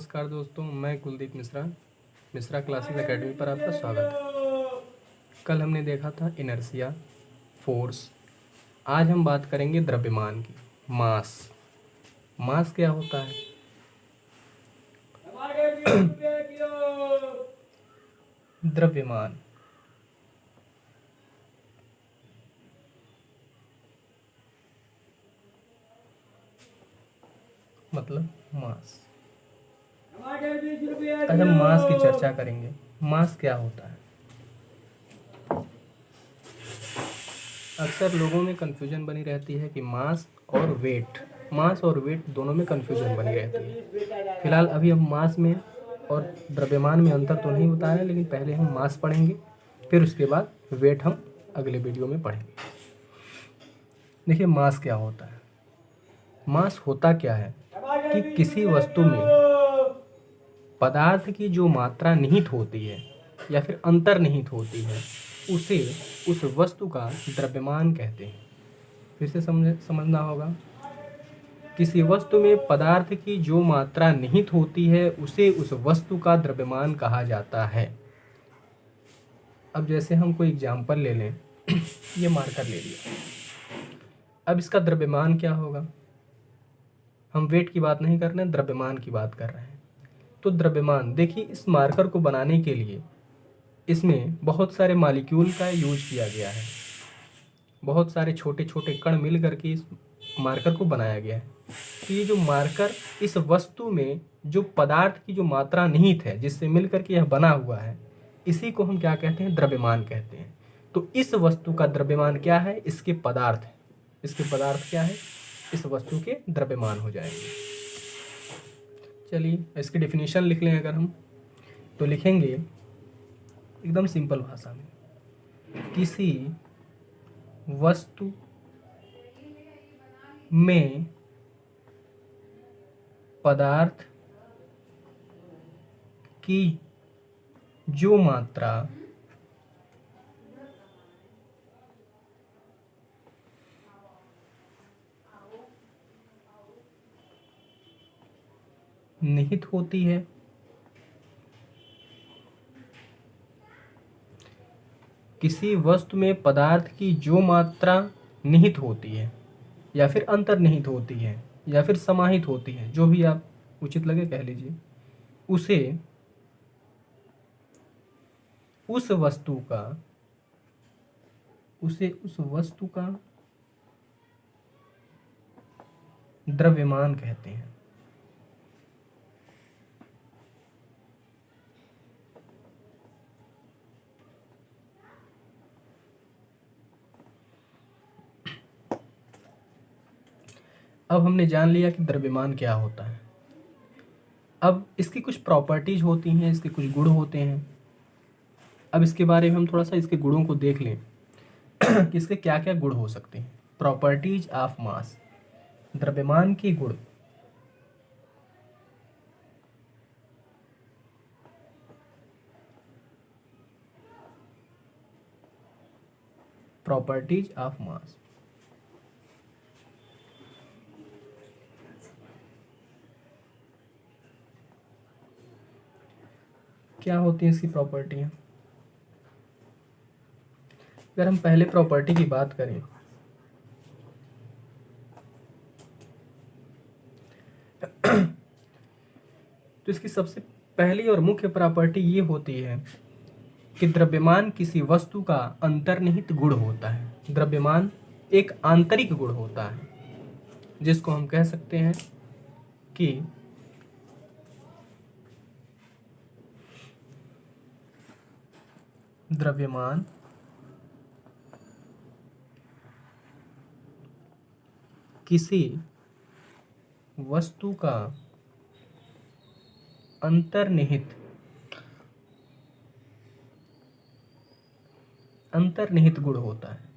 नमस्कार दोस्तों, मैं कुलदीप मिश्रा मिश्रा क्लासिक एकेडमी पर आपका स्वागत है। कल हमने देखा था इनर्शिया, फोर्स। आज हम बात करेंगे द्रव्यमान की। मास। मास क्या होता है? द्रव्यमान मतलब मास। आज हम मास की चर्चा करेंगे। मास क्या होता है? अक्सर लोगों में कन्फ्यूजन बनी रहती है कि मास और वेट दोनों में कन्फ्यूजन बनी रहती है। फिलहाल अभी हम मास में और द्रव्यमान में अंतर तो नहीं बता रहे, लेकिन पहले हम मास पढ़ेंगे, फिर उसके बाद वेट हम अगले वीडियो में पढ़ेंगे। देखिए, मास क्या होता है। मास होता क्या है कि किसी वस्तु में पदार्थ की जो मात्रा निहित होती है या फिर अंतर्निहित होती है, उसे उस वस्तु का द्रव्यमान कहते हैं। फिर से समझना होगा। किसी वस्तु में पदार्थ की जो मात्रा निहित होती है, उसे उस वस्तु का द्रव्यमान कहा जाता है। अब जैसे हम कोई एग्जाम्पल ले लें, ये मार्कर ले लिया। अब इसका द्रव्यमान क्या होगा? हम वेट की बात नहीं कर रहे हैं, द्रव्यमान की बात कर रहे हैं। तो द्रव्यमान, देखिए, इस मार्कर को बनाने के लिए इसमें बहुत सारे मॉलिक्यूल का यूज किया गया है। बहुत सारे छोटे छोटे कण मिल करके इस मार्कर को बनाया गया है। तो ये जो मार्कर इस वस्तु में जो पदार्थ की जो मात्रा निहित है, जिससे मिलकर के यह बना हुआ है, इसी को हम क्या कहते हैं? द्रव्यमान कहते हैं। तो इस वस्तु का द्रव्यमान क्या है? इसके पदार्थ क्या है? इस वस्तु के द्रव्यमान हो जाएंगे। चलिए इसकी डेफिनेशन लिख लें। अगर हम तो लिखेंगे एकदम सिंपल भाषा में, किसी वस्तु में पदार्थ की जो मात्रा निहित होती है, किसी वस्तु में पदार्थ की जो मात्रा निहित होती है या फिर अंतर्निहित होती है या फिर समाहित होती है, जो भी आप उचित लगे कह लीजिए, उसे उस वस्तु का द्रव्यमान कहते हैं। अब हमने जान लिया कि द्रव्यमान क्या होता है। अब इसकी कुछ प्रॉपर्टीज होती हैं, इसके कुछ गुण होते हैं। अब इसके बारे में हम थोड़ा सा इसके गुणों को देख लें कि इसके क्या क्या गुण हो सकते हैं। प्रॉपर्टीज ऑफ मास, द्रव्यमान के गुण। Properties of mass. क्या होती है इसकी प्रॉपर्टी? अगर हम पहले प्रॉपर्टी की बात करें तो इसकी सबसे पहली और मुख्य प्रॉपर्टी ये होती है कि द्रव्यमान किसी वस्तु का अंतर्निहित गुण होता है। द्रव्यमान एक आंतरिक गुण होता है, जिसको हम कह सकते हैं कि द्रव्यमान किसी वस्तु का अंतर्निहित गुण होता है।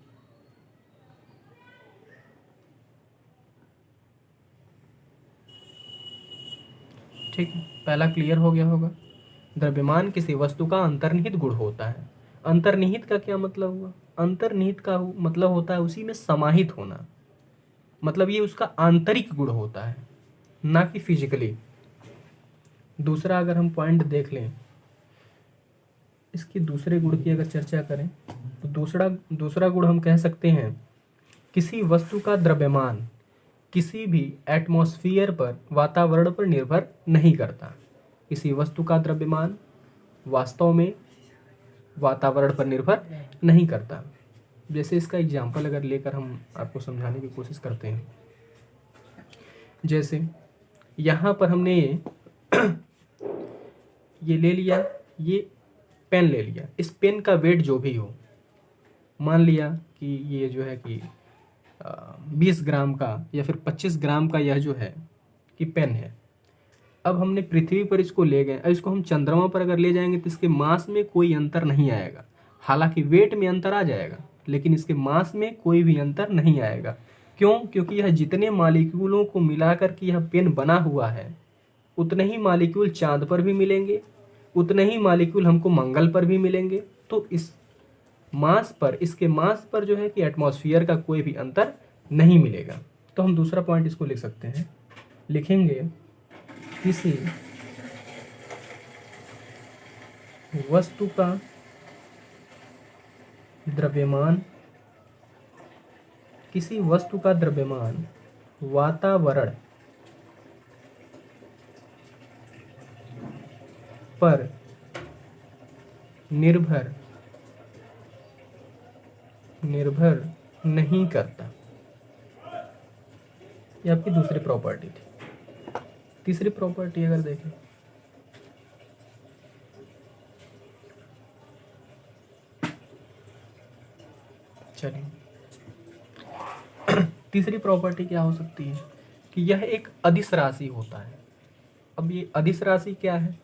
ठीक है, पहला क्लियर हो गया होगा। द्रव्यमान किसी वस्तु का अंतर्निहित गुण होता है। अंतर्निहित का क्या मतलब हुआ? अंतर्निहित का मतलब होता है उसी में समाहित होना, मतलब ये उसका आंतरिक गुण होता है, ना कि फिजिकली। दूसरा अगर हम पॉइंट देख लें, इसकी दूसरे गुण की अगर चर्चा करें तो दूसरा गुण हम कह सकते हैं, किसी वस्तु का द्रव्यमान किसी भी एटमॉस्फेयर पर, वातावरण पर निर्भर नहीं करता। किसी वस्तु का द्रव्यमान वास्तव में वातावरण पर निर्भर नहीं करता। जैसे इसका एग्जाम्पल अगर लेकर हम आपको समझाने की कोशिश करते हैं, जैसे यहाँ पर हमने ये ले लिया, ये पेन ले लिया। इस पेन का वेट जो भी हो, मान लिया कि ये जो है कि 20 ग्राम का या फिर 25 ग्राम का यह जो है कि पेन है। अब हमने पृथ्वी पर इसको ले गए, अब इसको हम चंद्रमा पर अगर ले जाएंगे तो इसके मास में कोई अंतर नहीं आएगा। हालांकि वेट में अंतर आ जाएगा, लेकिन इसके मास में कोई भी अंतर नहीं आएगा। क्यों? क्योंकि यह जितने मॉलिक्यूलों को मिलाकर के यह पेन बना हुआ है, उतने ही मॉलिक्यूल चांद पर भी मिलेंगे, उतने ही मॉलिक्यूल हमको मंगल पर भी मिलेंगे। तो इस मास पर, इसके मास पर जो है कि एटमॉस्फेयर का कोई भी अंतर नहीं मिलेगा। तो हम दूसरा पॉइंट इसको लिख सकते हैं, लिखेंगे किसी वस्तु का द्रव्यमान, किसी वस्तु का द्रव्यमान वातावरण पर निर्भर नहीं करता। ये आपकी दूसरी प्रॉपर्टी थी। तीसरी प्रॉपर्टी अगर देखें, चलिए तीसरी प्रॉपर्टी क्या हो सकती है कि यह एक अदिश राशि होता है। अब ये अदिश राशि क्या है?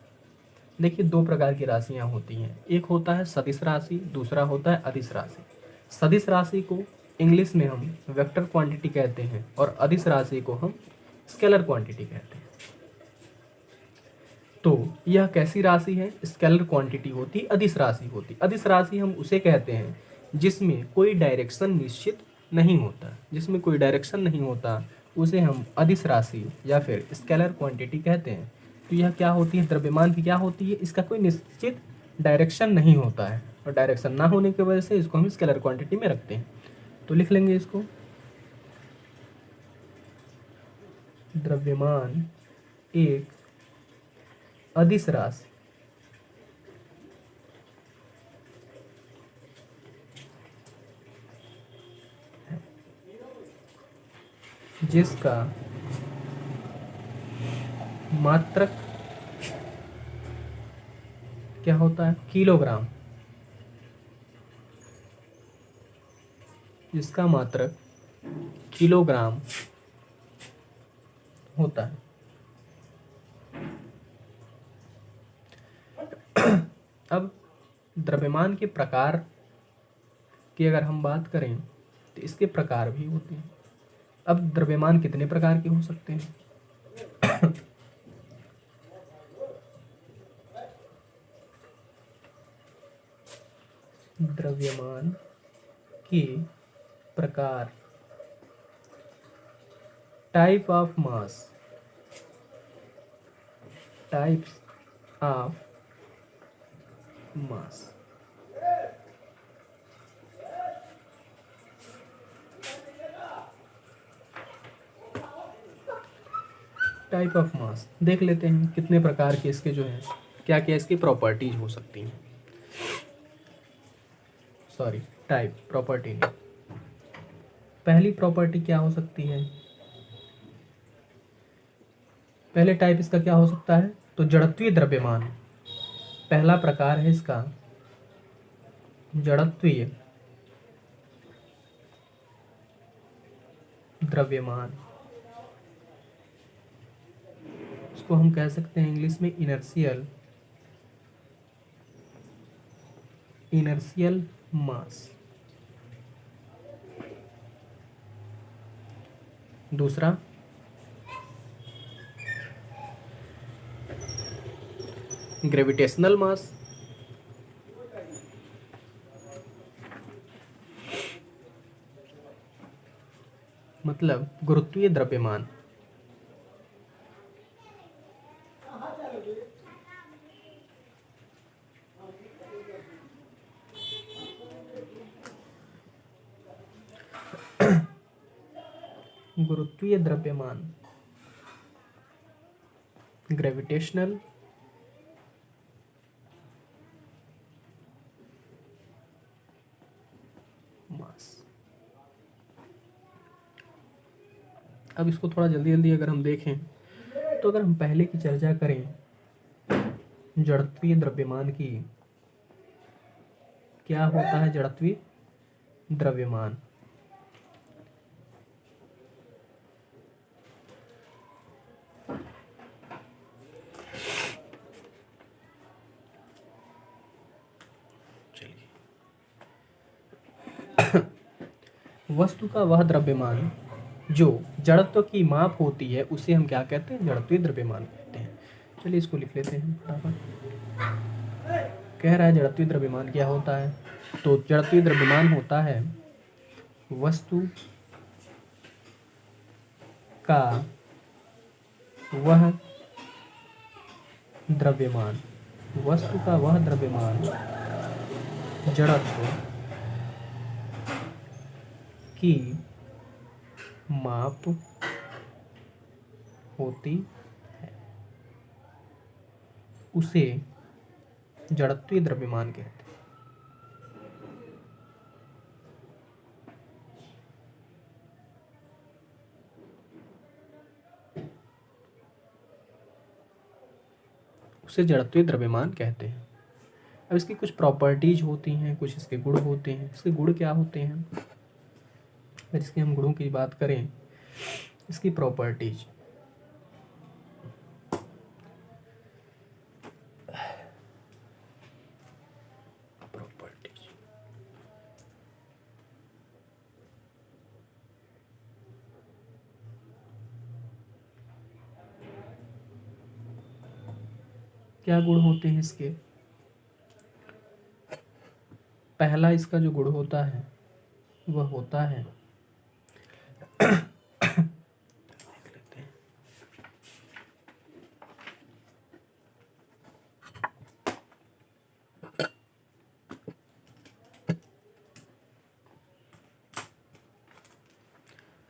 देखिए, दो प्रकार की राशियां होती हैं, एक होता है सदिश राशि, दूसरा होता है अदिश राशि। सदिश राशि को इंग्लिश में हम वेक्टर क्वांटिटी कहते हैं और अदिश राशि को हम स्केलर क्वांटिटी कहते हैं। तो यह कैसी राशि है? स्केलर क्वांटिटी होती, अदिश राशि होती। अदिश राशि हम उसे कहते हैं जिसमें कोई डायरेक्शन निश्चित नहीं होता। जिसमें कोई डायरेक्शन नहीं होता उसे हम अदिश राशि या फिर स्केलर क्वांटिटी कहते हैं। तो यह क्या होती है? द्रव्यमान की क्या होती है? इसका कोई निश्चित डायरेक्शन नहीं होता है, और डायरेक्शन ना होने की वजह से इसको हम स्केलर क्वांटिटी में रखते हैं। तो लिख लेंगे इसको, द्रव्यमान एक अदिश राशि जिसका मात्रक क्या होता है? किलोग्राम। जिसका मात्रक किलोग्राम होता है। अब द्रव्यमान के प्रकार की अगर हम बात करें तो इसके प्रकार भी होते हैं। अब द्रव्यमान कितने प्रकार के हो सकते हैं? द्रव्यमान के प्रकार, type of mass, types of mass. Type of mass देख लेते हैं, कितने प्रकार के इसके जो हैं, क्या क्या इसकी प्रॉपर्टीज हो सकती हैं। सॉरी, टाइप, प्रॉपर्टी नहीं। पहली प्रॉपर्टी क्या हो सकती है? पहले टाइप इसका क्या हो सकता है? तो जड़त्वीय द्रव्यमान पहला प्रकार है इसका, जड़त्वीय द्रव्यमान। इसको हम कह सकते हैं इंग्लिश में इनर्शियल मास। दूसरा ग्रेविटेशनल मास। मतलब गुरुत्वीय द्रव्यमान। गुरुत्वीय द्रव्यमान, ग्रेविटेशनल मास। अब इसको थोड़ा जल्दी जल्दी अगर हम देखें तो अगर हम पहले की चर्चा करें जड़त्वीय द्रव्यमान की, क्या होता है जड़त्वीय द्रव्यमान? वस्तु का वह द्रव्यमान जो जड़त्व की माप होती है उसे हम क्या कहते हैं? जड़त्वीय द्रव्यमान कहते हैं। चलिए इसको लिख लेते हैं फटाफट। कह रहा है जड़त्वीय द्रव्यमान क्या होता है? तो जड़त्वीय द्रव्यमान होता है वस्तु का वह द्रव्यमान, वस्तु का वह द्रव्यमान जड़त्व की माप होती है, उसे जड़त्वीय द्रव्यमान कहते हैं। उसे जड़त्वीय द्रव्यमान कहते हैं। अब इसकी कुछ प्रॉपर्टीज होती हैं, कुछ इसके गुण होते हैं। इसके गुण क्या होते हैं? अगर इसके हम गुणों की बात करें, इसकी प्रॉपर्टीज, क्या गुण होते हैं इसके? पहला इसका जो गुण होता है वह होता है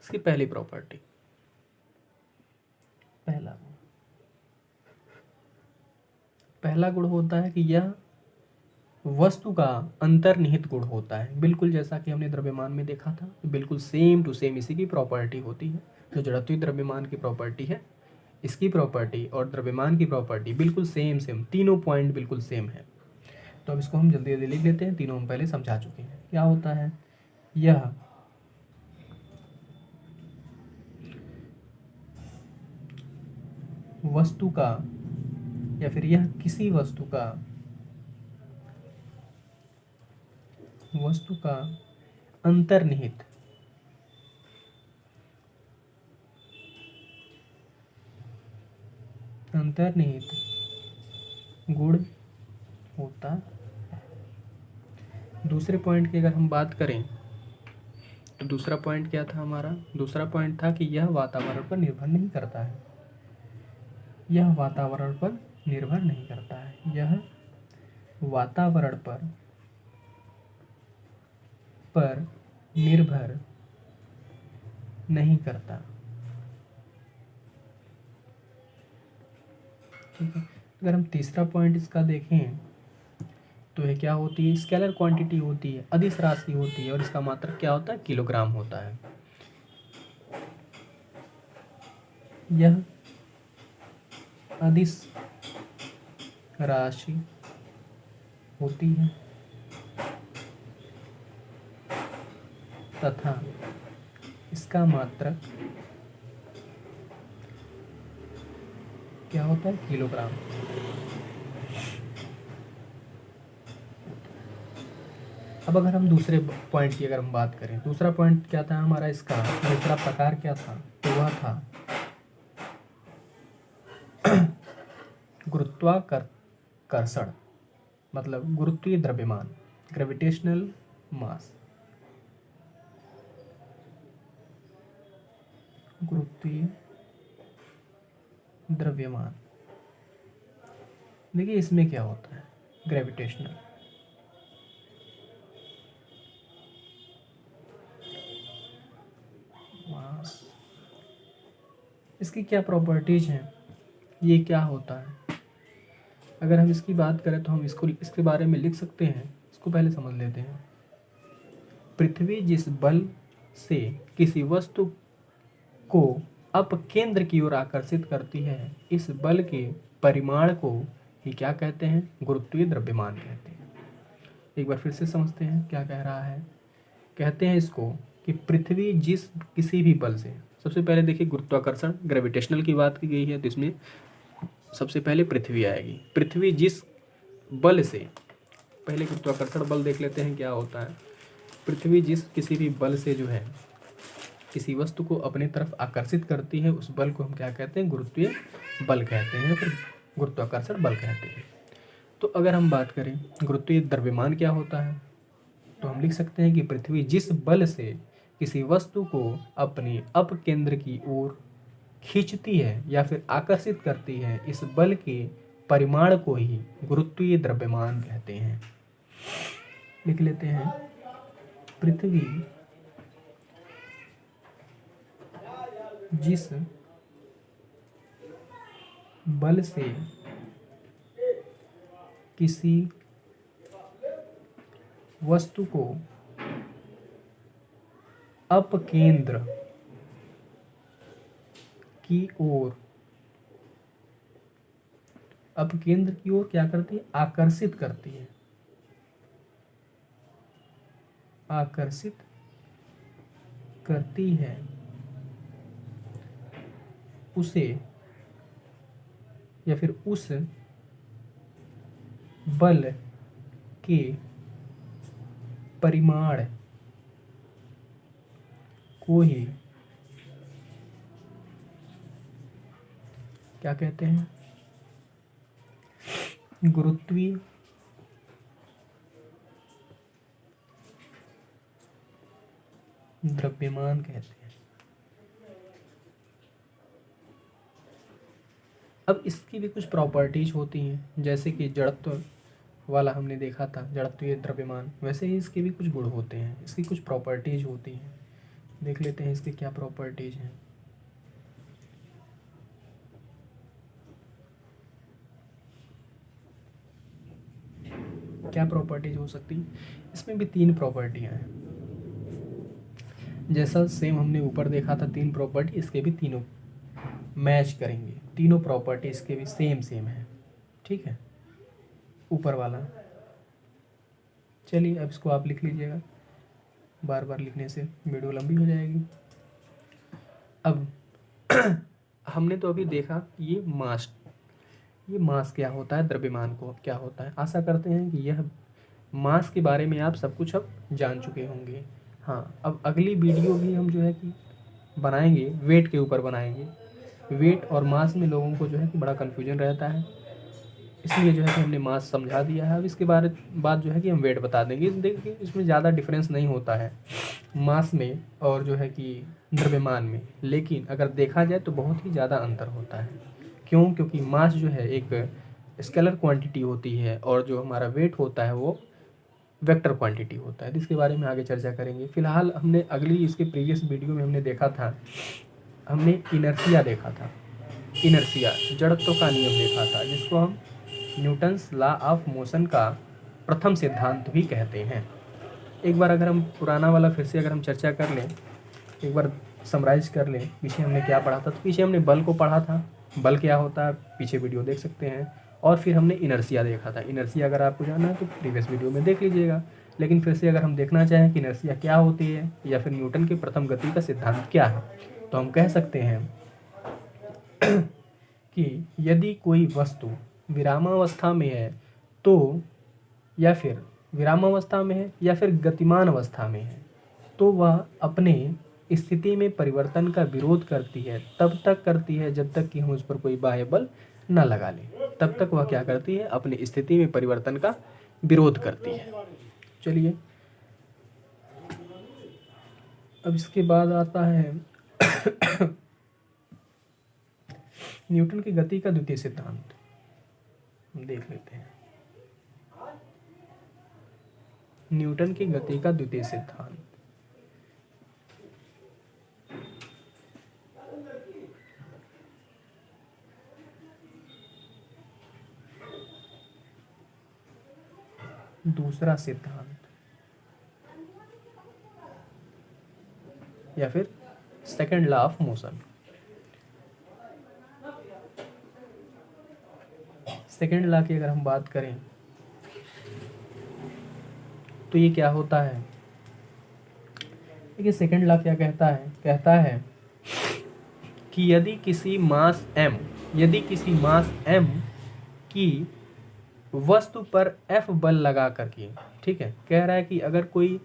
इसकी पहली प्रॉपर्टी, पहला गुण होता है कि यह वस्तु का अंतर्निहित गुण होता है। बिल्कुल जैसा कि हमने द्रव्यमान में देखा था, बिल्कुल सेम टू सेम इसी की प्रॉपर्टी होती है। जो जड़त्वीय द्रव्यमान की प्रॉपर्टी है, इसकी प्रॉपर्टी और द्रव्यमान की प्रॉपर्टी बिल्कुल सेम सेम, तीनों पॉइंट बिल्कुल सेम है। तो अब इसको हम जल्दी जल्दी लिख लेते हैं। तीनों हम पहले समझा चुके हैं। क्या होता है? यह वस्तु का या फिर यह किसी वस्तु का अंतर्निहित गुण होता है। दूसरे पॉइंट की अगर हम बात करें तो दूसरा पॉइंट क्या था हमारा? दूसरा पॉइंट था कि यह वातावरण पर निर्भर नहीं करता है। यह वातावरण पर निर्भर नहीं करता है। यह वातावरण पर निर्भर नहीं करता। ठीक है। अगर हम तीसरा पॉइंट इसका देखें तो ये क्या होती है? स्केलर क्वांटिटी होती है, अदिश राशि होती है, और इसका मात्रक क्या होता है? किलोग्राम होता है। यह अदिश राशि होती है तथा इसका मात्रक क्या होता है? किलोग्राम। अब अगर हम दूसरे पॉइंट की अगर हम बात करें, दूसरा पॉइंट क्या था हमारा? इसका दूसरा प्रकार क्या था? तो वह था गुरुत्वाकर्षण, मतलब गुरुत्वीय द्रव्यमान, ग्रेविटेशनल मास। गुरुत्वीय द्रव्यमान। देखिए इसमें क्या होता है? ग्रेविटेशनल मास इसकी क्या प्रॉपर्टीज हैं, ये क्या होता है। अगर हम इसकी बात करें तो हम इसके बारे में लिख सकते हैं। इसको पहले समझ लेते हैं। पृथ्वी जिस बल से किसी वस्तु को अपकेंद्र की ओर आकर्षित करती है, इस बल के परिमाण को ही क्या कहते हैं, गुरुत्वीय द्रव्यमान कहते हैं। एक बार फिर से समझते हैं क्या कह रहा है। कहते हैं इसको कि पृथ्वी जिस किसी भी बल से, सबसे पहले देखिए गुरुत्वाकर्षण ग्रेविटेशनल की बात की गई है, तो इसमें सबसे पहले पृथ्वी आएगी। पृथ्वी जिस बल से, पहले गुरुत्वाकर्षण बल देख लेते हैं क्या होता है। पृथ्वी जिस किसी भी बल से जो है किसी वस्तु को अपने तरफ आकर्षित करती है, उस बल को हम क्या कहते हैं, गुरुत्वीय बल कहते हैं, फिर गुरुत्वाकर्षण बल कहते हैं। तो अगर हम बात करें गुरुत्वीय द्रव्यमान क्या होता है, तो हम लिख सकते हैं कि पृथ्वी जिस बल से किसी वस्तु को अपने अपकेंद्र की ओर खींचती है या फिर आकर्षित करती है, इस बल के परिमाण को ही गुरुत्वीय द्रव्यमान कहते हैं। लिख लेते हैं, पृथ्वी जिस बल से किसी वस्तु को अपकेंद्र की ओर, अपकेंद्र की ओर क्या करती है, आकर्षित करती है, आकर्षित करती है, उसे या फिर उस बल के परिमाण को ही क्या कहते हैं, गुरुत्वीय द्रव्यमान कहते हैं। अब इसकी भी कुछ प्रॉपर्टीज होती हैं, जैसे कि जड़त्व वाला हमने देखा था, जड़त्वीय द्रव्यमान, वैसे ही इसके भी कुछ गुण होते हैं, इसकी कुछ प्रॉपर्टीज होती हैं। देख लेते हैं इसकी क्या प्रॉपर्टीज हैं। क्या प्रॉपर्टीज हो सकती है, इसमें भी 3 प्रॉपर्टियां हैं। जैसा सेम हमने ऊपर देखा था 3 प्रॉपर्टी, इसके भी तीनों मैच करेंगे, तीनों प्रॉपर्टी इसके भी सेम है। ठीक है, ऊपर वाला। चलिए अब इसको आप लिख लीजिएगा, बार बार लिखने से वीडियो लंबी हो जाएगी। अब हमने तो अभी देखा ये मास क्या होता है, द्रव्यमान को क्या होता है। आशा करते हैं कि यह मास के बारे में आप सब कुछ अब जान चुके होंगे। हाँ, अब अगली वीडियो भी हम जो है कि बनाएंगे, वेट के ऊपर बनाएंगे। वेट और मास में लोगों को जो है कि बड़ा कन्फ्यूजन रहता है, इसलिए जो है कि हमने मास समझा दिया है। अब इसके बाद जो है कि हम वेट बता देंगे। देखिए इसमें ज़्यादा डिफरेंस नहीं होता है मास में और जो है कि द्रव्यमान में, लेकिन अगर देखा जाए तो बहुत ही ज़्यादा अंतर होता है। क्यों? क्योंकि मास जो है एक स्केलर क्वांटिटी होती है और जो हमारा वेट होता है वो वेक्टर क्वांटिटी होता है। तो इसके बारे में आगे चर्चा करेंगे। फिलहाल हमने इसके प्रीवियस वीडियो में हमने देखा था, हमने इनर्शिया देखा था, इनर्शिया जड़त्व का नियम देखा था, जिसको हम न्यूटन्स लॉ ऑफ मोशन का प्रथम सिद्धांत भी कहते हैं। एक बार अगर हम पुराना वाला फिर से अगर हम चर्चा कर लें, एक बार समराइज कर लें, पीछे हमने क्या पढ़ा था। तो पीछे हमने बल को पढ़ा था, बल क्या होता है पीछे वीडियो देख सकते हैं। और फिर हमने इनर्शिया देखा था। इनर्शिया अगर आपको जानना है तो प्रीवियस वीडियो में देख लीजिएगा। लेकिन फिर से अगर हम देखना चाहें कि इनर्शिया क्या होती है या फिर न्यूटन के प्रथम गति का सिद्धांत क्या है, तो हम कह सकते हैं कि यदि कोई वस्तु विरामावस्था में है तो, या फिर विरामावस्था में है या फिर गतिमान अवस्था में है, तो वह अपने स्थिति में परिवर्तन का विरोध करती है। तब तक करती है जब तक कि हम उस पर कोई बाह्य बल न लगा लें, तब तक वह क्या करती है, अपनी स्थिति में परिवर्तन का विरोध करती है। चलिए अब इसके बाद आता है न्यूटन की गति का द्वितीय सिद्धांत। हम देख लेते हैं न्यूटन की गति का द्वितीय सिद्धांत। दूसरा सिद्धांत या फिर second law of motion. Second law की अगर हम बात करें तो ये क्या होता है, देखिए सेकंड लॉ क्या कहता है, कहता है कि यदि किसी मास m की वस्तु पर F बल लगा करके, ठीक है, कह रहा है कि अगर कोई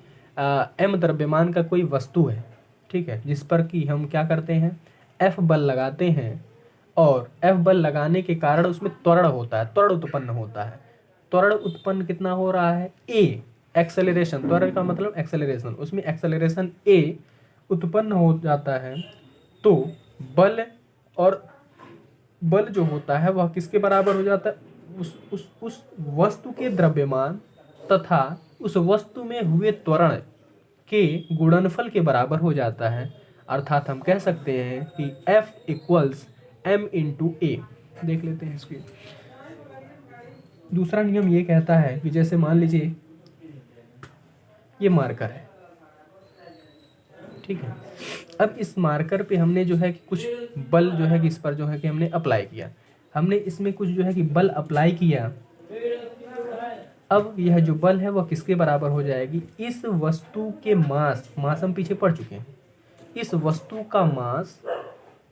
m द्रव्यमान का कोई वस्तु है, ठीक है, जिस पर कि हम क्या करते हैं, F बल लगाते हैं और F बल लगाने के कारण उसमें त्वरण होता है, त्वरण उत्पन्न होता है। त्वरण उत्पन्न कितना हो रहा है, a एक्सेलरेशन, त्वरण का मतलब एक्सेलरेशन, उसमें एक्सेलरेशन a उत्पन्न हो जाता है। तो बल और बल जो होता है वह किसके बराबर हो जाता है, उस वस्तु के द्रव्यमान तथा उस वस्तु में हुए त्वरण के गुणनफल के बराबर हो जाता है। अर्थात हम कह सकते हैं कि F इक्वल्स m इंटू ए। देख लेते हैं इसकी। दूसरा नियम ये कहता है कि जैसे मान लीजिए ये मार्कर है, ठीक है, अब इस मार्कर पे हमने जो है कि कुछ बल जो है कि इस पर जो है कि हमने अप्लाई किया, हमने इसमें कुछ जो है कि बल अप्लाई किया। अब यह जो बल है वह किसके बराबर हो जाएगी, इस वस्तु के मास हम पीछे पढ़ चुके हैं, इस वस्तु का मास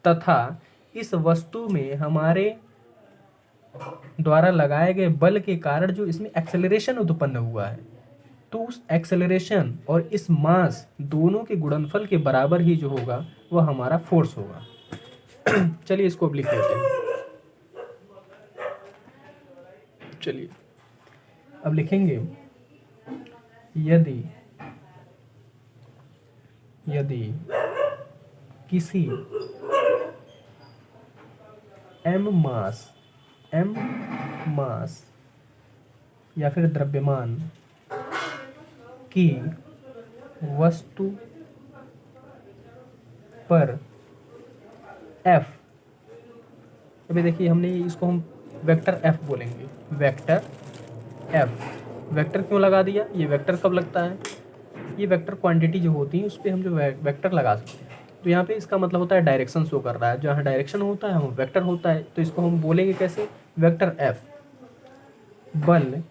तथा इस वस्तु में हमारे द्वारा लगाए गए बल के कारण जो इसमें एक्सेलरेशन उत्पन्न हुआ है, तो उस एक्सेलरेशन और इस मास दोनों के गुणनफल के बराबर ही जो होगा वह हमारा फोर्स होगा। चलिए इसको अब लिख लेते हैं। चलिए अब लिखेंगे, यदि किसी m मास या फिर द्रव्यमान की वस्तु पर F, अभी देखिए हमने इसको हम वेक्टर F बोलेंगे, वेक्टर F। वेक्टर क्यों लगा दिया, ये वेक्टर कब लगता है, ये वेक्टर क्वांटिटी जो होती है उस पर हम जो वेक्टर लगा सकते हैं। तो यहाँ पे इसका मतलब होता है डायरेक्शन शो कर रहा है, जहाँ डायरेक्शन होता है वहाँ वेक्टर होता है, तो इसको हम बोलेंगे कैसे, वेक्टर F बल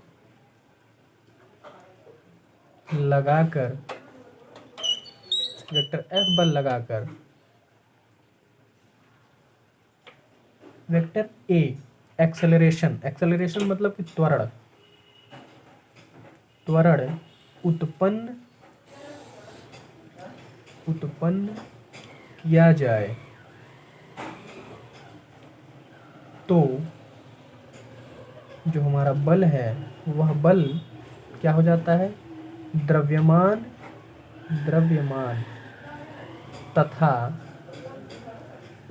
लगाकर, वेक्टर F बल लगाकर वेक्टर A एक्सेलरेशन, एक्सेलरेशन मतलब कि त्वरण उत्पन्न किया जाए, तो जो हमारा बल है वह बल क्या हो जाता है, द्रव्यमान तथा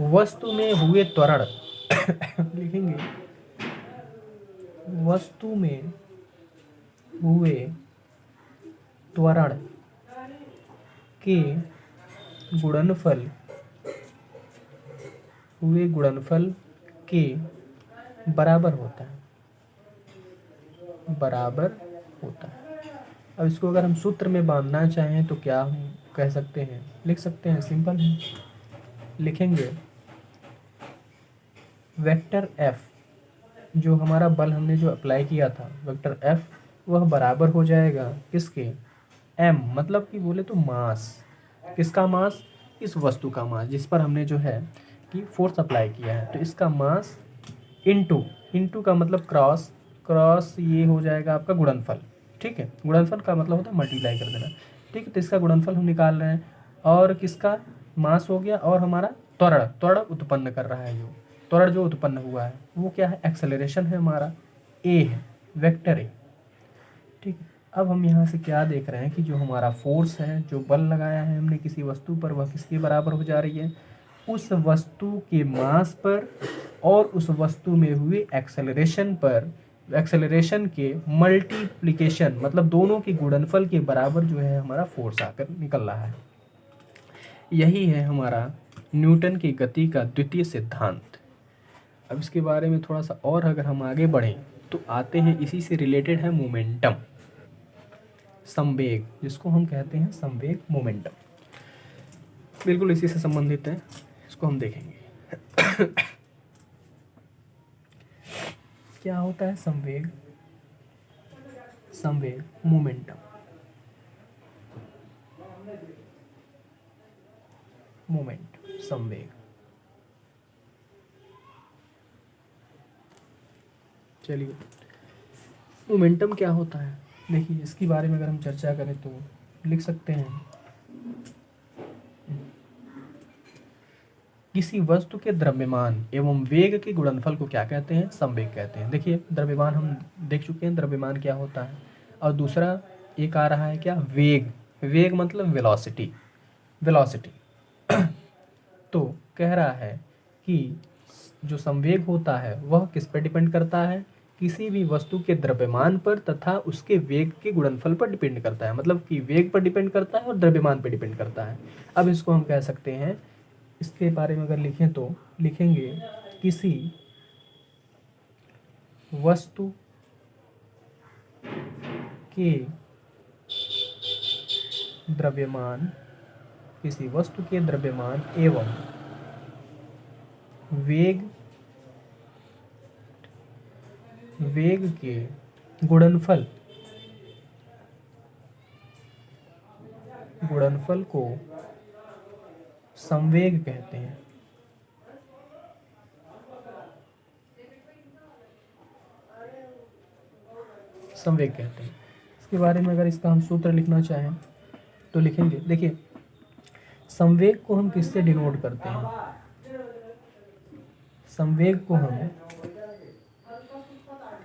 वस्तु में हुए त्वरण लिखेंगे, वस्तु में हुए त्वरण के गुणनफल के बराबर होता है, अब इसको अगर हम सूत्र में बांधना चाहें तो क्या हम कह सकते हैं, लिख सकते हैं, सिंपल है, लिखेंगे वेक्टर F जो हमारा बल हमने जो अप्लाई किया था, वेक्टर F वह बराबर हो जाएगा किसके, m मतलब कि बोले तो मास, किसका मास, इस वस्तु का मास जिस पर हमने जो है कि फोर्स अप्लाई किया है, तो इसका मास इंटू का मतलब क्रॉस ये हो जाएगा आपका गुणनफल, ठीक है, गुणनफल का मतलब होता है मल्टीप्लाई कर देना, ठीक है, तो इसका गुणनफल हम निकाल रहे हैं, और किसका मास हो गया, और हमारा त्वरण उत्पन्न कर रहा है, जो त्वरण जो उत्पन्न हुआ है वो क्या है, एक्सेलरेशन है, हमारा A है, वेक्टर A, ठीक है। अब हम यहाँ से क्या देख रहे हैं कि जो हमारा फोर्स है, जो बल लगाया है हमने किसी वस्तु पर, वह किसके बराबर हो जा रही है, उस वस्तु के मास पर और उस वस्तु में हुए एक्सेलरेशन पर, एक्सेलरेशन के मल्टीप्लिकेशन मतलब दोनों के गुणनफल के बराबर जो है हमारा फोर्स आकर निकल रहा है। यही है हमारा न्यूटन की गति का द्वितीय सिद्धांत। अब इसके बारे में थोड़ा सा और अगर हम आगे बढ़ें तो आते हैं, इसी से रिलेटेड है मोमेंटम। संवेग, जिसको हम कहते हैं संवेग मोमेंटम, बिल्कुल इसी से संबंधित है, इसको हम देखेंगे। क्या होता है संवेग? संवेग मोमेंटम, मोमेंट संवेग। चलिए मोमेंटम क्या होता है, देखिए इसके बारे में अगर हम चर्चा करें तो लिख सकते हैं, किसी वस्तु के द्रव्यमान एवं वेग के गुणनफल को क्या कहते हैं? संवेग कहते हैं। देखिए द्रव्यमान हम देख चुके हैं, द्रव्यमान क्या होता है, और दूसरा एक आ रहा है क्या? वेग। वेग मतलब वेलोसिटी, वेलोसिटी। तो कह रहा है कि जो संवेग होता है वह किस पर डिपेंड करता है? किसी भी वस्तु के द्रव्यमान पर तथा उसके वेग के गुणनफल पर डिपेंड करता है, मतलब कि वेग पर डिपेंड करता है और द्रव्यमान पर डिपेंड करता है। अब इसको हम कह सकते हैं, इसके बारे में अगर लिखें तो लिखेंगे किसी वस्तु के द्रव्यमान, किसी वस्तु के द्रव्यमान एवं वेग, वेग के गुणनफल, गुणनफल को संवेग कहते हैं। संवेग कहते हैं। इसके बारे में अगर इसका हम सूत्र लिखना चाहें तो लिखेंगे, देखिए संवेग को हम किससे डिनोट करते हैं? संवेग को हम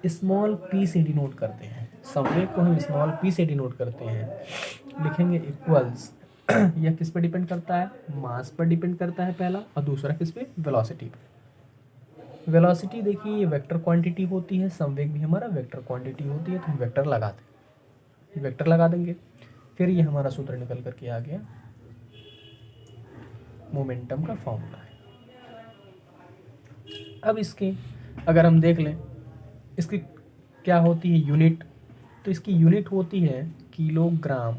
स्मॉल पी से डिनोट करते हैं। संवेग को हम स्मॉल पी से डिनोट करते हैं। लिखेंगे इक्वल्स, यह किस पर डिपेंड करता है? मास पर डिपेंड करता है पहला, और दूसरा किस पे? वेलोसिटी पे। वेलोसिटी देखिए ये वेक्टर क्वांटिटी होती है, संवेग भी हमारा वेक्टर क्वांटिटी होती है, तो हम वेक्टर लगाते हैं, वेक्टर लगा देंगे, फिर ये हमारा सूत्र निकल करके आ गया, मोमेंटम का फॉर्मूला है। अब इसके अगर हम देख लें इसकी क्या होती है यूनिट, तो इसकी यूनिट होती है किलोग्राम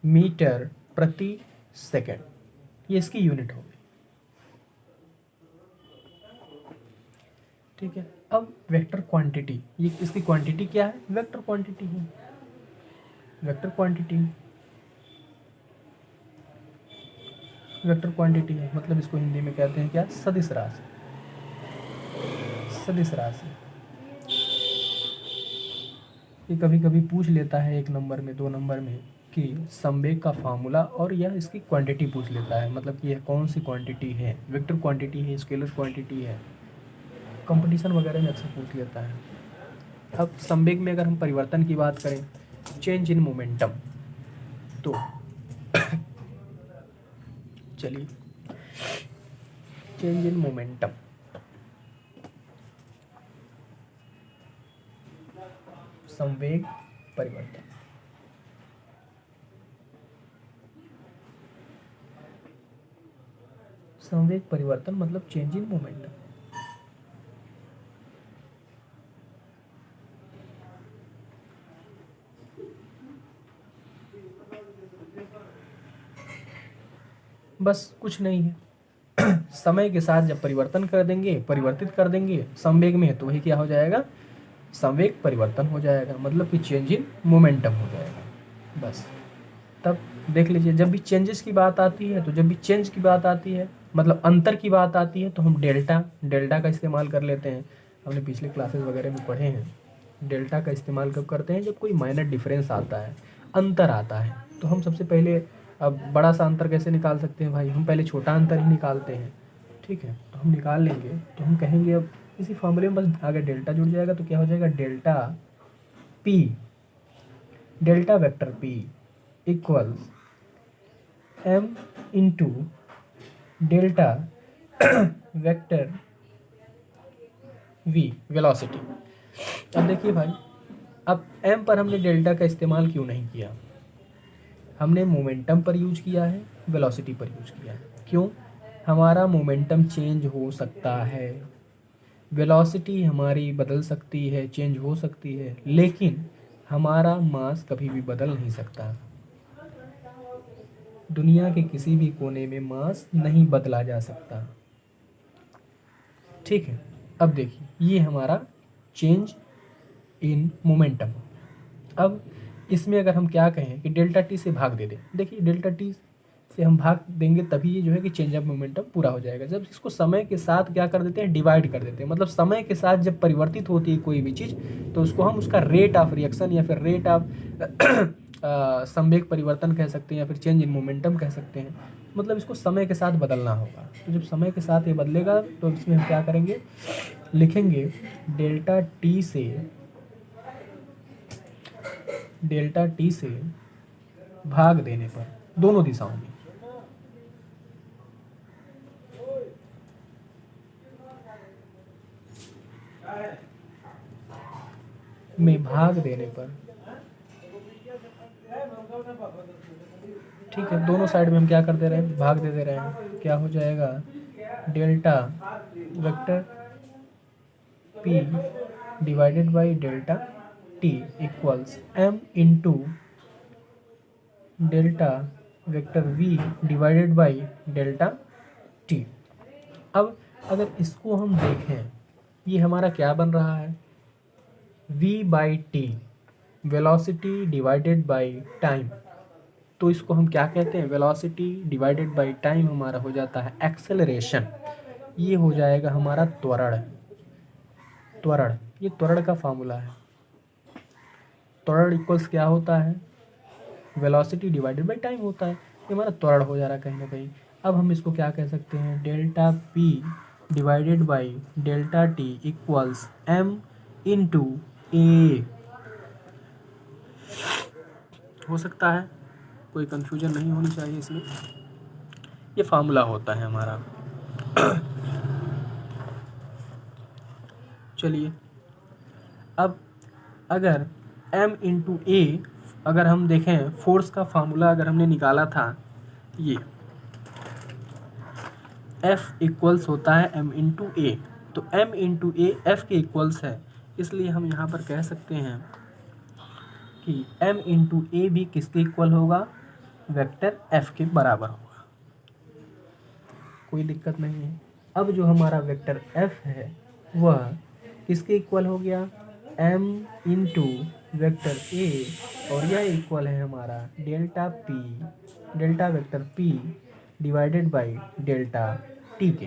मीटर प्रति सेकंड, ये इसकी यूनिट होगी। ठीक है। अब वेक्टर क्वांटिटी, ये इसकी क्वांटिटी क्या है? वेक्टर क्वांटिटी है, वेक्टर क्वांटिटी, वेक्टर क्वांटिटी है, मतलब इसको हिंदी में कहते हैं क्या? सदिश राशि, सदिश राशि। ये कभी कभी पूछ लेता है 1 नंबर में 2 नंबर में कि संवेग का फार्मूला, और यह इसकी क्वांटिटी पूछ लेता है, मतलब कि यह कौन सी क्वांटिटी है, वेक्टर क्वांटिटी है, स्केलर क्वांटिटी है, कंपटीशन वगैरह में अक्सर पूछ लेता है। अब संवेग में अगर हम परिवर्तन की बात करें, चेंज इन मोमेंटम, तो चलिए चेंज इन मोमेंटम, संवेग परिवर्तन, संवेग परिवर्तन मतलब चेंज इन मोमेंटम। बस कुछ नहीं है, समय के साथ जब परिवर्तन कर देंगे, परिवर्तित कर देंगे संवेग में, तो वही क्या हो जाएगा? संवेग परिवर्तन हो जाएगा, मतलब कि चेंज इन मोमेंटम हो जाएगा। बस तब देख लीजिए, जब भी चेंजेस की बात आती है, तो जब भी चेंज की बात आती है, मतलब अंतर की बात आती है, तो हम डेल्टा का इस्तेमाल कर लेते हैं। हमने पिछले क्लासेस वगैरह में पढ़े हैं, डेल्टा का इस्तेमाल कब करते हैं? जब कोई माइनर डिफरेंस आता है, अंतर आता है, तो हम सबसे पहले, अब बड़ा सा अंतर कैसे निकाल सकते हैं भाई? हम पहले छोटा अंतर ही निकालते हैं, ठीक है, तो हम निकाल लेंगे, तो हम कहेंगे अब इसी फॉर्मूले में बस आगे डेल्टा जुड़ जाएगा, तो क्या हो जाएगा? Delta P, delta vector P equals m into delta vector v, velocity. अब देखिए भाई, अब m पर हमने डेल्टा का इस्तेमाल क्यों नहीं किया? हमने मोमेंटम पर यूज किया है, वेलोसिटी पर यूज किया है। क्यों? हमारा मोमेंटम चेंज हो सकता है, वेलोसिटी हमारी बदल सकती है, चेंज हो सकती है, लेकिन हमारा मास कभी भी बदल नहीं सकता। दुनिया के किसी भी कोने में मास नहीं बदला जा सकता। ठीक है, अब देखिए ये हमारा चेंज इन मोमेंटम। अब इसमें अगर हम क्या कहें कि डेल्टा टी से भाग दे दें, देखिए डेल्टा टी से हम भाग देंगे तभी ये जो है कि चेंज ऑफ मोमेंटम पूरा हो जाएगा। जब इसको समय के साथ क्या कर देते हैं, डिवाइड कर देते हैं, मतलब समय के साथ जब परिवर्तित होती है कोई भी चीज़ तो उसको हम उसका रेट ऑफ रिएक्शन या फिर रेट ऑफ संवेग परिवर्तन कह सकते हैं या फिर चेंज इन मोमेंटम कह सकते हैं। मतलब इसको समय के साथ बदलना होगा। तो जब समय के साथ ये बदलेगा तो इसमें हम क्या करेंगे, लिखेंगे डेल्टा टी से भाग देने पर दोनों दिशाओं में भाग देने पर, ठीक है, दोनों साइड में हम क्या कर दे रहे हैं, भाग दे रहे हैं। क्या हो जाएगा, delta vector P divided by delta T equals M into delta vector V divided by delta T. अब अगर इसको हम देखें, ये हमारा क्या बन रहा है, v by T, velocity divided by time. तो इसको हम क्या कहते हैं, वेलोसिटी डिवाइडेड बाई टाइम हमारा हो जाता है एक्सेलरेशन। ये हो जाएगा हमारा त्वरण। ये त्वरण का फार्मूला है। त्वरण इक्वल्स क्या होता है, वेलोसिटी डिवाइडेड बाई टाइम होता है। ये हमारा त्वरण हो जा रहा है कहीं ना कहीं। अब हम इसको क्या कह सकते हैं, delta P divided by delta T equals M into A. हो सकता है, कोई कंफ्यूजन नहीं होनी चाहिए इसमें। ये फार्मूला होता है हमारा। चलिए, अब अगर m इंटू ए, अगर हम देखें फोर्स का फार्मूला अगर हमने निकाला था, ये F इक्वल्स होता है m इंटू ए। तो m इंटू ए एफ के इक्वल्स है, इसलिए हम यहाँ पर कह सकते हैं कि m इंटू ए भी किसके इक्वल होगा, वेक्टर F के बराबर होगा। कोई दिक्कत नहीं है। अब जो हमारा वेक्टर F है वह किसके इक्वल हो गया, m इंटू वेक्टर ए, और यह इक्वल है हमारा delta vector p divided by delta T के।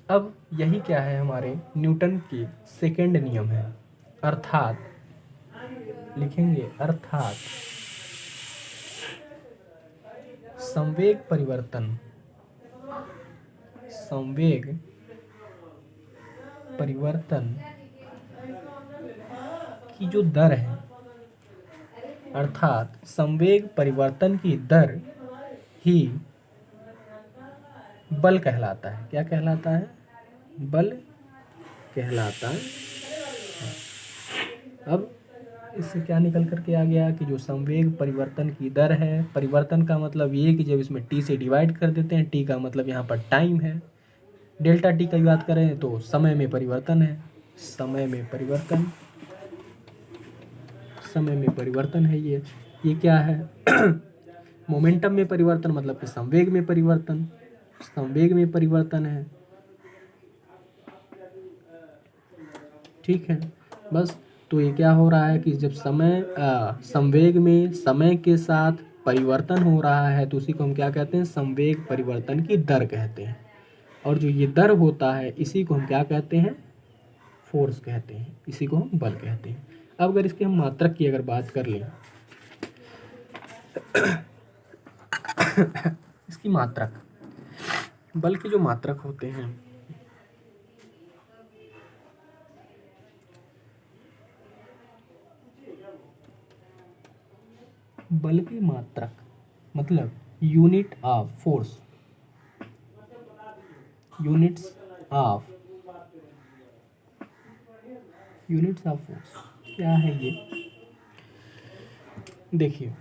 अब यही क्या है, हमारे न्यूटन के सेकेंड नियम है, अर्थात लिखेंगे अर्थात संवेग परिवर्तन की जो दर है, अर्थात संवेग परिवर्तन की दर ही बल कहलाता है। क्या कहलाता है, बल कहलाता है। अब इससे क्या निकल करके आ गया कि जो संवेग परिवर्तन की दर है, परिवर्तन का मतलब ये कि जब इसमें टी से डिवाइड कर देते हैं, टी का मतलब यहाँ पर टाइम है, डेल्टा टी का बात करें तो समय में परिवर्तन है, समय में परिवर्तन है। ये क्या है, मोमेंटम में परिवर्तन, मतलब कि संवेग में परिवर्तन है। ठीक है, बस। तो ये क्या हो रहा है कि जब संवेग में समय के साथ परिवर्तन हो रहा है तो उसी को हम क्या कहते हैं, संवेग परिवर्तन की दर कहते हैं। और जो ये दर होता है इसी को हम क्या कहते हैं, फोर्स कहते हैं, इसी को हम बल कहते हैं। अब अगर इसके हम मात्रक की अगर बात कर लें, इसकी मात्रक, बल के जो मात्रक होते हैं, बल की मात्रक मतलब unit of force, units of force क्या है ये, देखिए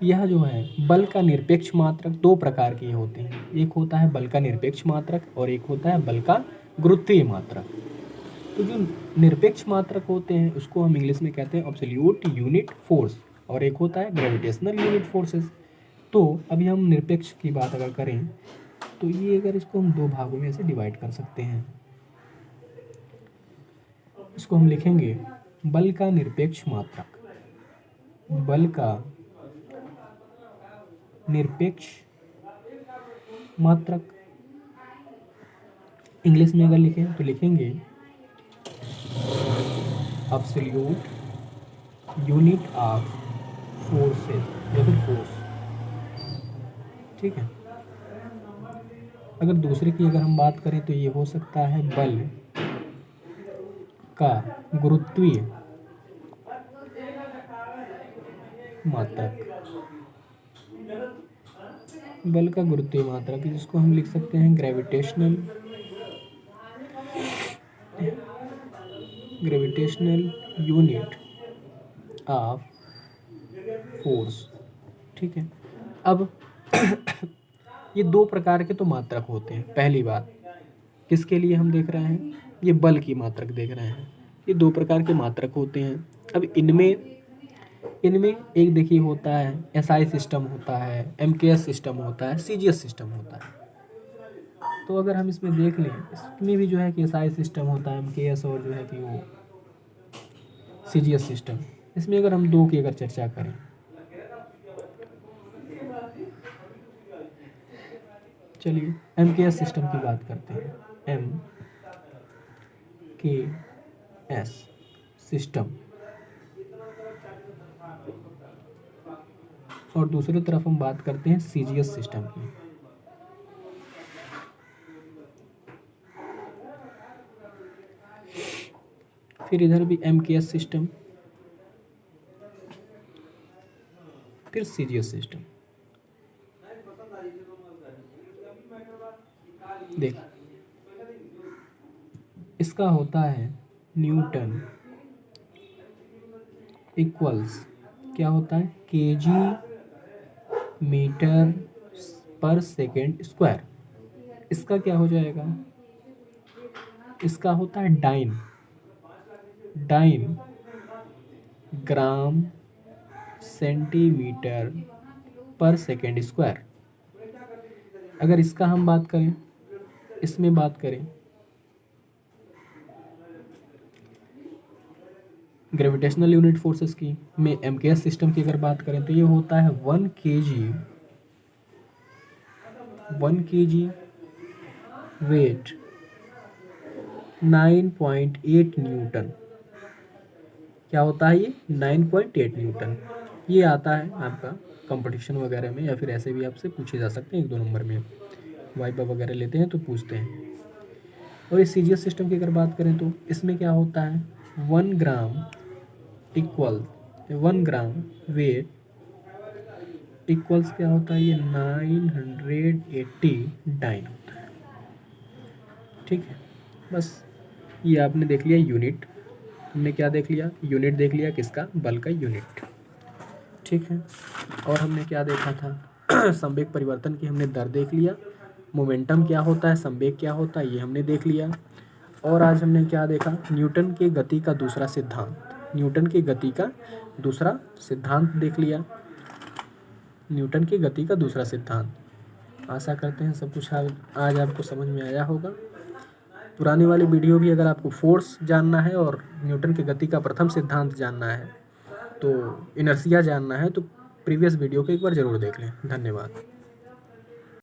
यह जो है बल का निरपेक्ष मात्रक दो प्रकार के होते हैं, एक होता है बल का निरपेक्ष मात्रक और एक होता है बल का गुरुत्वीय मात्रक। तो जो निरपेक्ष मात्रक होते हैं उसको हम इंग्लिश में कहते हैं एब्सोल्यूट यूनिट फोर्स, और एक होता है ग्रेविटेशनल यूनिट फोर्सेस। तो अभी हम निरपेक्ष की बात अगर करें तो ये अगर इसको हम दो भागों में ऐसे डिवाइड कर सकते हैं, इसको हम लिखेंगे बल का निरपेक्ष मात्रक, बल का निरपेक्ष मात्रक। इंग्लिश में अगर लिखें तो लिखेंगे एब्सोल्यूट यूनिट ऑफ फोर्सेस या फिर फोर्स। ठीक है। अगर दूसरे की अगर हम बात करें तो ये हो सकता है बल का गुरुत्वीय मात्रक, बल का गुरुत्वीय मात्रक जिसको हम लिख सकते हैं ग्रेविटेशनल यूनिट ऑफ फोर्स। ठीक है। अब ये दो प्रकार के तो मात्रक होते हैं। पहली बात किसके लिए हम देख रहे हैं, ये बल की मात्रक देख रहे हैं। ये दो प्रकार के मात्रक होते हैं। अब इनमें एक देखिए होता है एसआई सिस्टम होता है, एमकेएस सिस्टम होता है, सीजीएस सिस्टम होता है। तो अगर हम इसमें देख लें, इसमें भी जो है कि एसआई सिस्टम होता है, एमकेएस, और जो है कि वो सीजीएस सिस्टम। इसमें अगर हम दो की अगर चर्चा करें, चलिए एमकेएस सिस्टम की बात करते हैं। एमकेएस सिस्टम, और दूसरी तरफ हम बात करते हैं सीजीएस सिस्टम की। फिर इधर भी एमकेएस सिस्टम, फिर सीजीएस सिस्टम। देख, इसका होता है न्यूटन इक्वल्स क्या होता है केजी मीटर पर सेकेंड स्क्वायर। इसका क्या हो जाएगा, इसका होता है डाइन ग्राम सेंटीमीटर पर सेकेंड स्क्वायर। अगर इसका हम बात करें, इसमें बात करें ग्रेविटेशनल यूनिट फोर्सेस की, में एमकेएस सिस्टम की अगर बात करें तो ये होता है 1 kg वेट 9.8 न्यूटन। क्या होता है ये 9.8 न्यूटन। ये आता है आपका कंपटीशन वगैरह में, या फिर ऐसे भी आपसे पूछे जा सकते हैं 1-2 नंबर में, वाइबा वगैरह लेते हैं तो पूछते हैं। और इस सीजीएस सिस्टम की अगर बात करें तो इसमें क्या होता है 1 ग्राम वेट इक्वल्स क्या होता है ये 980 डाइन होता है। ठीक है। बस ये आपने देख लिया यूनिट, हमने क्या देख लिया, यूनिट देख लिया किसका, बल का यूनिट। ठीक है। और हमने क्या देखा था संवेग परिवर्तन की हमने दर देख लिया, मोमेंटम क्या होता है, संवेग क्या होता है, ये हमने देख लिया। और आज हमने क्या देखा, न्यूटन के गति का दूसरा सिद्धांत, न्यूटन की गति का दूसरा सिद्धांत देख लिया, न्यूटन की गति का दूसरा सिद्धांत। आशा करते हैं सब कुछ आज आपको समझ में आया होगा। पुरानी वाली वीडियो भी अगर आपको फोर्स जानना है और न्यूटन की गति का प्रथम सिद्धांत जानना है, तो इनर्शिया जानना है, तो प्रीवियस वीडियो को एक बार ज़रूर देख लें। धन्यवाद।